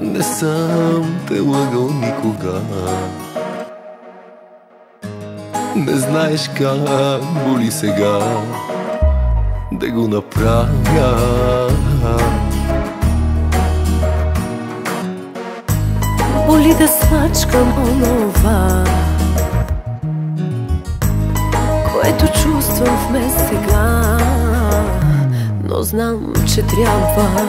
Не съм те лъгал никога. Не знаеш как боли сега да го направя. Боли да смачкам онова, което чувствам в мен сега, но знам, че трябва.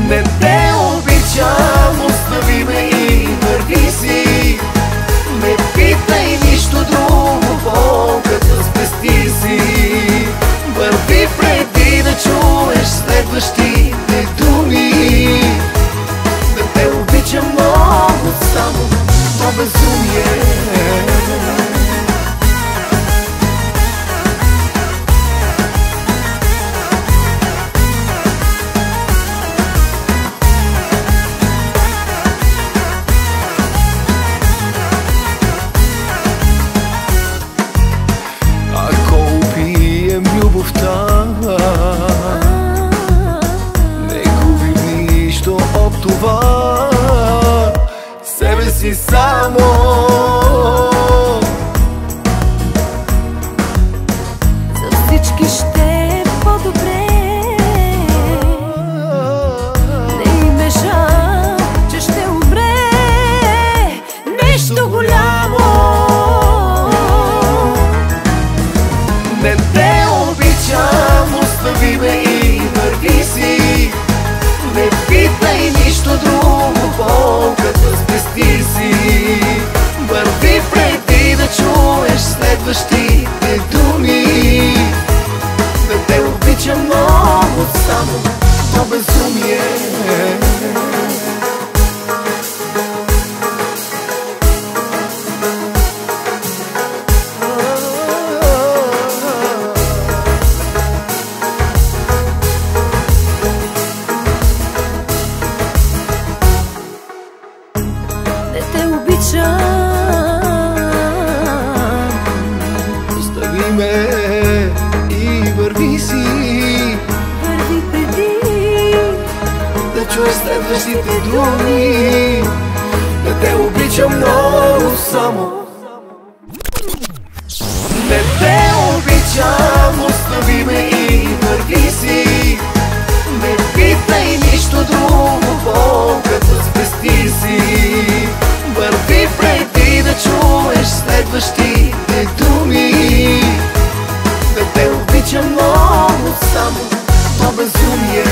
Не те обичам, остави ме и върви си. Не питай нищо друго, болката спести си. Върви преди да чуеш следващите думи. Да те обичам много, само то безумие. Не губим нищо от това, себе си само. За всички ще е по-добре. Не им е жал, че ще умре нещо голямо. Не те обичам, остави ме и върви си. Не питай нищо друго, болката спести си. Върви преди да чуеш следващите думи. Да те обичам много, само то безумие. Остави ме и върви си. Върви преди да чуеш следващите думи. Да те обичам много, само не те обичам, остави ме и върви си. Не питай нищо друго, болката спести си. Върви преди да чуеш следващите думи. Да те обичам много, само то безумие.